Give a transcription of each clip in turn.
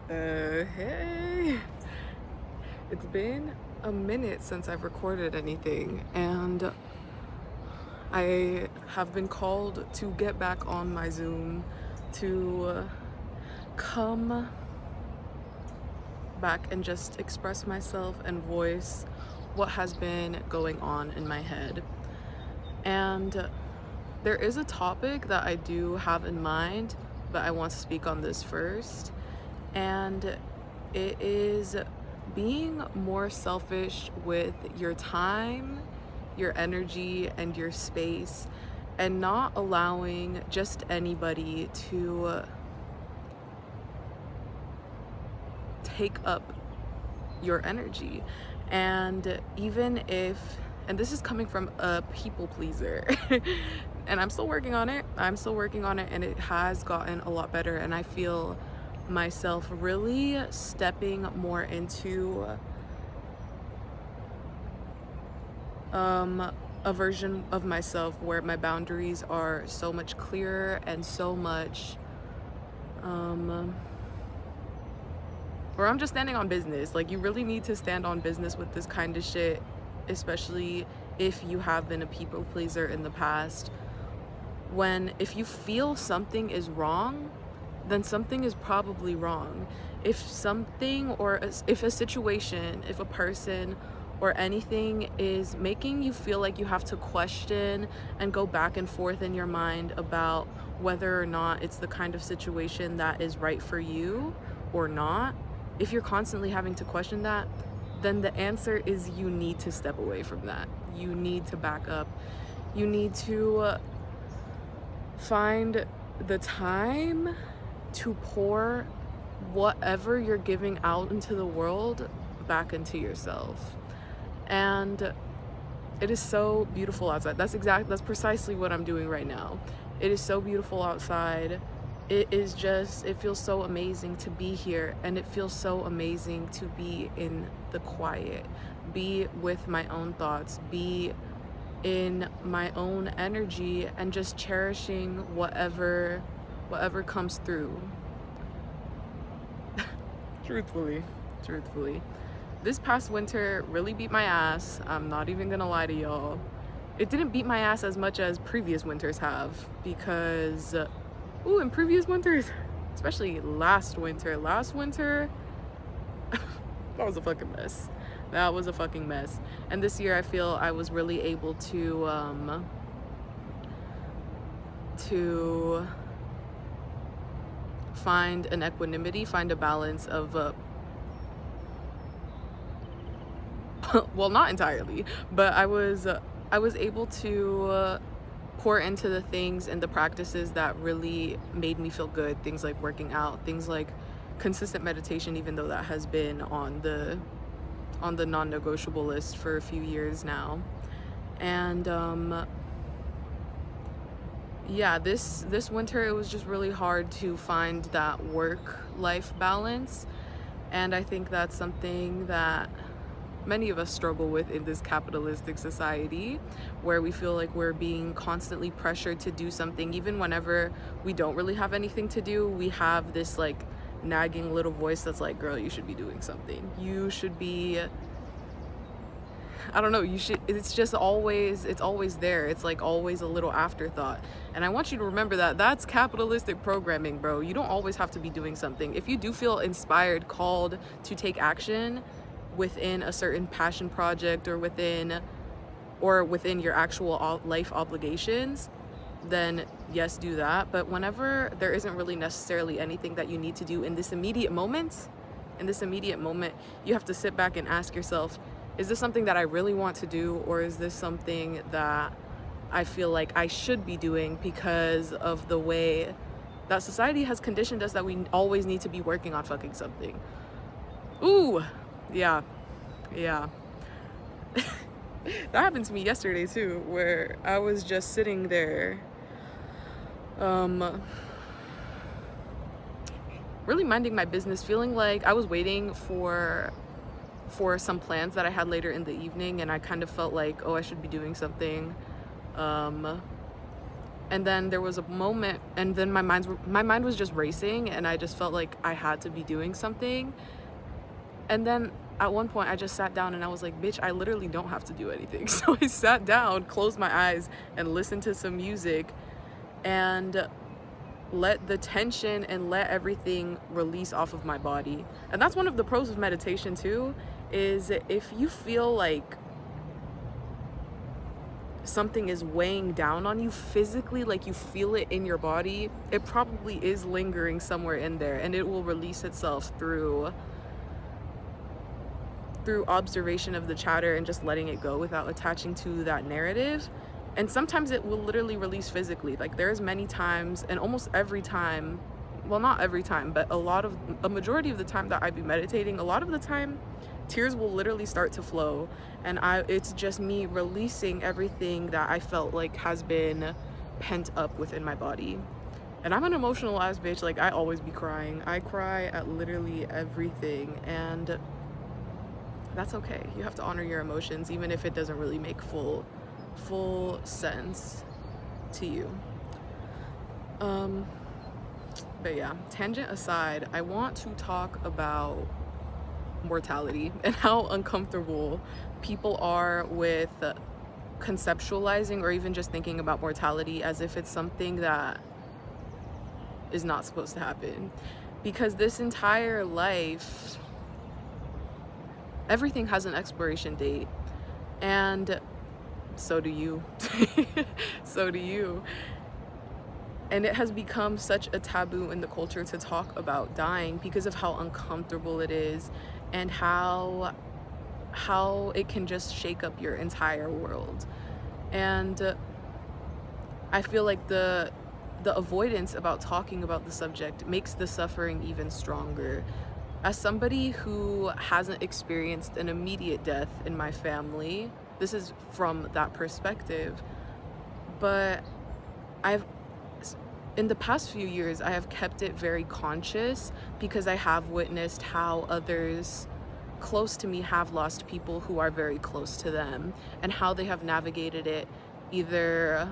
Hey, it's been a minute since I've recorded anything, and I have been called to get back on my Zoom to come back and just express myself and voice what has been going on in my head. And there is a topic that I do have in mind, but I want to speak on this first. And it is being more selfish with your time, your energy, and your space, and not allowing just anybody to take up your energy. And even if, and this is coming from a people pleaser, and I'm still working on it, and it has gotten a lot better, and I feel myself really stepping more into a version of myself where my boundaries are so much clearer and so much where I'm just standing on business. Like, you really need to stand on business with this kind of shit, especially if you have been a people pleaser in the past. If you feel something is wrong, then something is probably wrong. If something, or if a situation, if a person or anything is making you feel like you have to question and go back and forth in your mind about whether or not it's the kind of situation that is right for you or not, if you're constantly having to question that, then the answer is you need to step away from that. You need to back up. You need to find the time to pour whatever you're giving out into the world back into yourself. And it is so beautiful outside. That's precisely what I'm doing right now. It is so beautiful outside. It feels so amazing to be here, and it feels so amazing to be in the quiet, be with my own thoughts, be in my own energy, and just cherishing whatever comes through. Truthfully. This past winter really beat my ass. I'm not even gonna lie to y'all. It didn't beat my ass as much as previous winters have, because in previous winters, especially last winter, that was a fucking mess. And this year I feel I was really able to find an equanimity, find a balance of well, not entirely, but I was able to pour into the things and the practices that really made me feel good. Things like working out, things like consistent meditation, even though that has been on the non-negotiable list for a few years now. And yeah, this winter it was just really hard to find that work-life balance, and I think that's something that many of us struggle with in this capitalistic society, where we feel like we're being constantly pressured to do something. Even whenever we don't really have anything to do, we have this like nagging little voice that's like, girl, you should be doing something. You should be, I don't know, it's always there. It's like always a little afterthought. And I want you to remember that that's capitalistic programming, bro. You don't always have to be doing something. If you do feel inspired, called to take action within a certain passion project, or within your actual life obligations, then yes, do that. But whenever there isn't really necessarily anything that you need to do in this immediate moment, you have to sit back and ask yourself, is this something that I really want to do, or is this something that I feel like I should be doing because of the way that society has conditioned us that we always need to be working on fucking something? Ooh, yeah. That happened to me yesterday too, where I was just sitting there really minding my business, feeling like I was waiting for some plans that I had later in the evening, and I kind of felt like, oh, I should be doing something And then there was a moment, and then my mind was just racing, and I just felt like I had to be doing something. And then at one point I just sat down and I was like, bitch, I literally don't have to do anything. So I sat down, closed my eyes, and listened to some music and let the tension and let everything release off of my body. And that's one of the pros of meditation too, is if you feel like something is weighing down on you physically, like you feel it in your body, it probably is lingering somewhere in there, and it will release itself through observation of the chatter and just letting it go without attaching to that narrative. And sometimes it will literally release physically. Like there's many times, and almost every time, well, not every time, but a majority of the time that I be meditating, a lot of the time tears will literally start to flow, and it's just me releasing everything that I felt like has been pent up within my body. And I'm an emotional ass bitch. Like I always be crying. I cry at literally everything, and that's okay. You have to honor your emotions, even if it doesn't really make full sense to you. But yeah, tangent aside, I want to talk about mortality and how uncomfortable people are with conceptualizing or even just thinking about mortality as if it's something that is not supposed to happen. Because this entire life, everything has an expiration date, and so do you. So do you. And it has become such a taboo in the culture to talk about dying because of how uncomfortable it is, and how it can just shake up your entire world. And I feel like the avoidance about talking about the subject makes the suffering even stronger. As somebody who hasn't experienced an immediate death in my family, this is from that perspective, but in the past few years, I have kept it very conscious because I have witnessed how others close to me have lost people who are very close to them, and how they have navigated it, either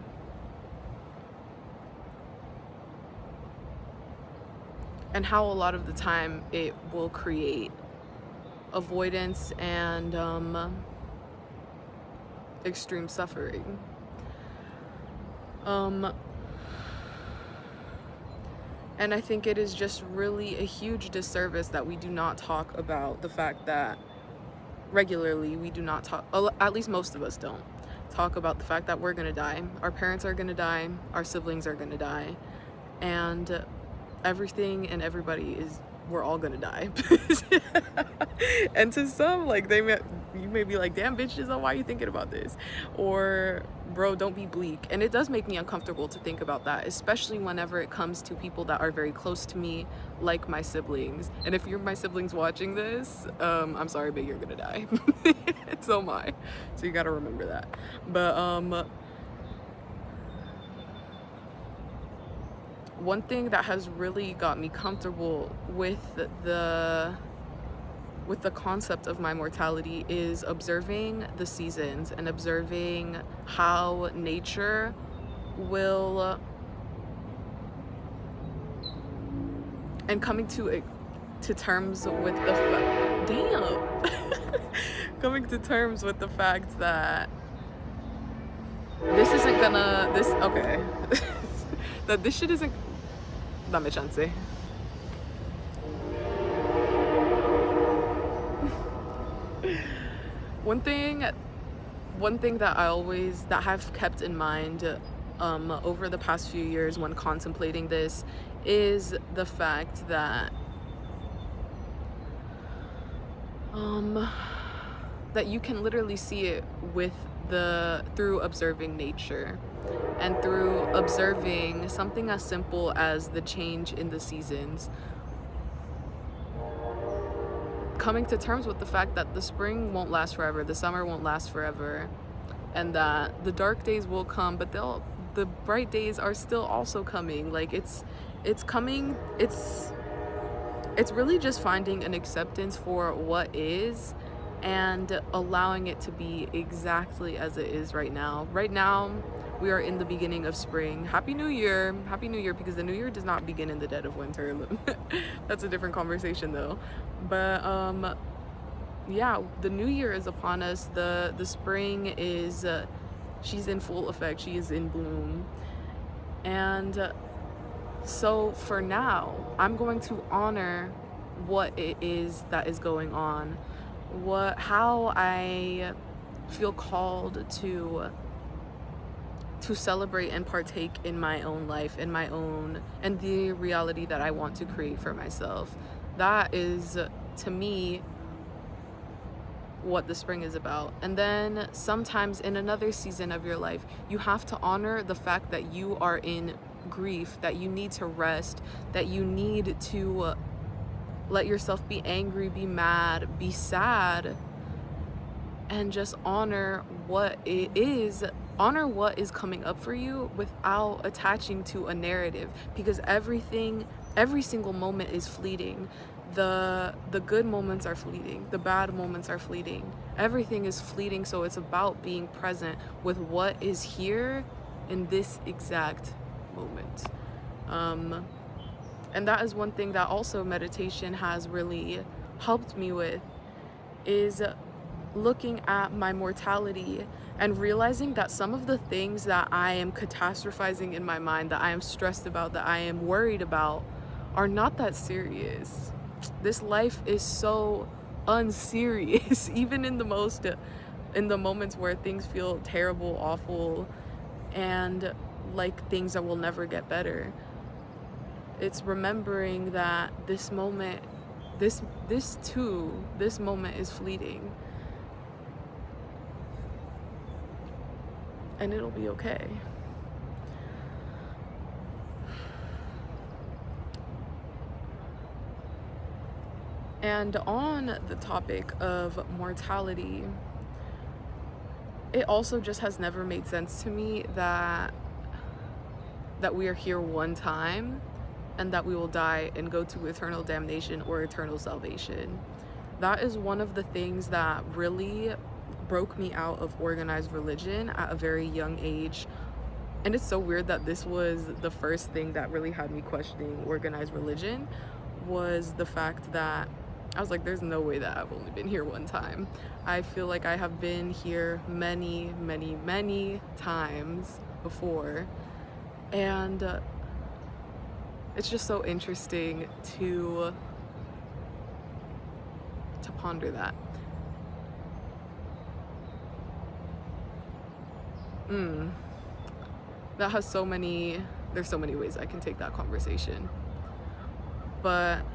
and how a lot of the time it will create avoidance and extreme suffering. And I think it is just really a huge disservice that we do not talk about the fact that regularly we do not talk, at least most of us don't talk about the fact that we're gonna die. Our parents are gonna die, our siblings are gonna die, and everything and everybody we're all gonna die. And to some, like, you may be like, damn bitch, why are you thinking about this? Or bro, don't be bleak. And it does make me uncomfortable to think about that, especially whenever it comes to people that are very close to me, like my siblings. And if you're my siblings watching this, I'm sorry, but you're gonna die. So am I. So you gotta remember that. But one thing that has really got me comfortable with the concept of my mortality is observing the seasons and observing how nature will, and coming to terms with coming to terms with the fact that this isn't gonna that this shit isn't, dame chance. One thing that that I've kept in mind over the past few years when contemplating this is the fact that that you can literally see it through observing nature, and through observing something as simple as the change in the seasons. Coming to terms with the fact that the spring won't last forever, the summer won't last forever, and that the dark days will come, but the bright days are still also coming. Like it's coming. It's really just finding an acceptance for what is, and allowing it to be exactly as it is right now. Right now, we are in the beginning of spring. Happy New Year, because the new year does not begin in the dead of winter. That's a different conversation though. But yeah, the new year is upon us. The spring is she's in full effect. She is in bloom. And so for now, I'm going to honor what it is that is going on, how I feel called to celebrate and partake in my own life, in my own, and the reality that I want to create for myself. That is, to me, what the spring is about. And then sometimes in another season of your life, you have to honor the fact that you are in grief, that you need to rest, that you need to let yourself be angry, be mad, be sad, and just honor what it is. Honor what is coming up for you without attaching to a narrative, because every single moment is fleeting. The good moments are fleeting, the bad moments are fleeting, everything is fleeting. So it's about being present with what is here in this exact moment. And that is one thing that also meditation has really helped me with, is looking at my mortality and realizing that some of the things that I am catastrophizing in my mind, that I am stressed about, that I am worried about, are not that serious. This life is so unserious, even in the moments where things feel terrible, awful, and like things that will never get better. It's remembering that this moment, this moment is fleeting. And it'll be okay. And on the topic of mortality, it also just has never made sense to me that we are here one time and that we will die and go to eternal damnation or eternal salvation. That is one of the things that really broke me out of organized religion at a very young age. And it's so weird that this was the first thing that really had me questioning organized religion, was the fact that I was like, there's no way that I've only been here one time. I feel like I have been here many, many, many times before. And it's just so interesting to ponder that. That has there's so many ways I can take that conversation. But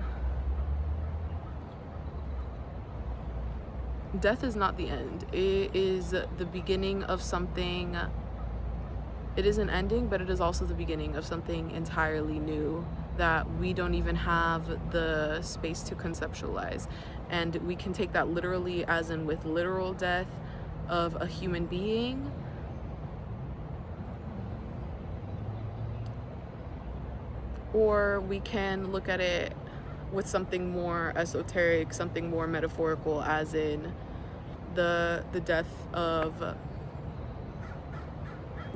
death is not the end. It is the beginning of something. It is an ending, but it is also the beginning of something entirely new that we don't even have the space to conceptualize. And we can take that literally, as in with literal death of a human being, or we can look at it with something more esoteric, something more metaphorical, as in the death of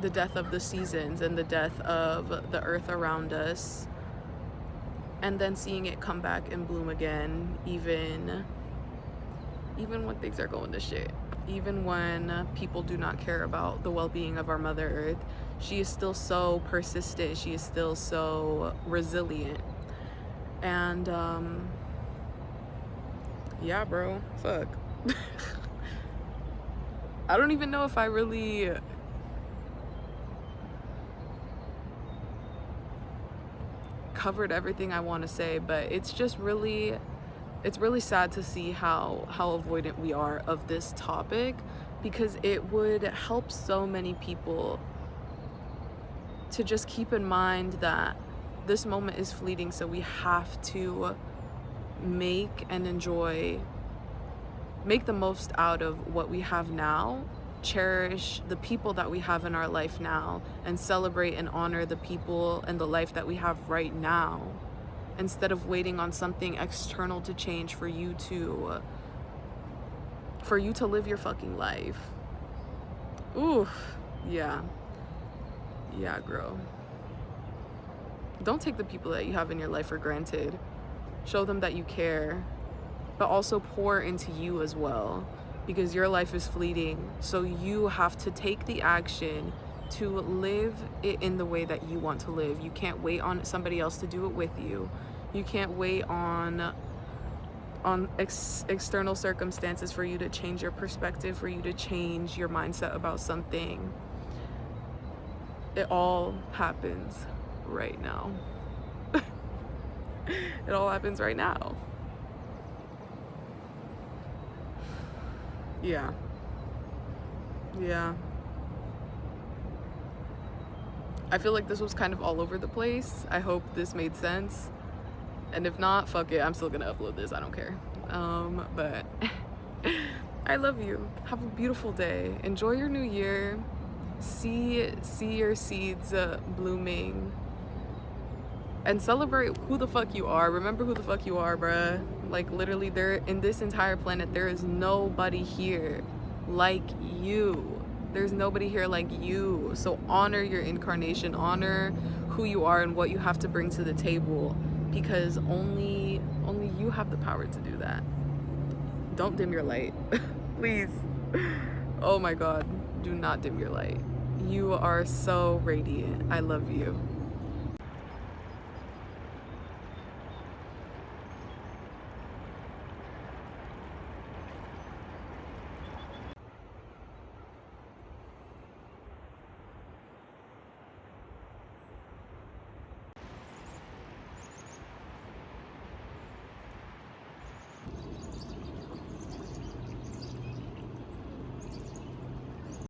the seasons and the death of the earth around us, and then seeing it come back and bloom again, even when things are going to shit, even when people do not care about the well-being of our Mother Earth. She is still so persistent, she is still so resilient. And yeah, bro, fuck. I don't even know if I really covered everything I want to say, but it's really sad to see how avoidant we are of this topic, because it would help so many people to just keep in mind that this moment is fleeting, so we have to make the most out of what we have now, cherish the people that we have in our life now, and celebrate and honor the people and the life that we have right now, instead of waiting on something external to change for you to live your fucking life. Oof, yeah. Yeah, girl. Don't take the people that you have in your life for granted. Show them that you care, but also pour into you as well, because your life is fleeting. So you have to take the action to live it in the way that you want to live. You can't wait on somebody else to do it with you. You can't wait on external circumstances for you to change your perspective, for you to change your mindset about something. It all happens right now. It all happens right now. Yeah. I feel like this was kind of all over the place. I hope this made sense. And if not, fuck it, I'm still gonna upload this. I don't care. But I love you. Have a beautiful day. Enjoy your new year. See your seeds blooming. And celebrate who the fuck you are. Remember who the fuck you are, bruh. Like, literally, there in this entire planet, there is nobody here like you. There's nobody here like you. So honor your incarnation. Honor who you are and what you have to bring to the table. Because only you have the power to do that. Don't dim your light. Please. Oh my God. Do not dim your light. You are so radiant. I love you.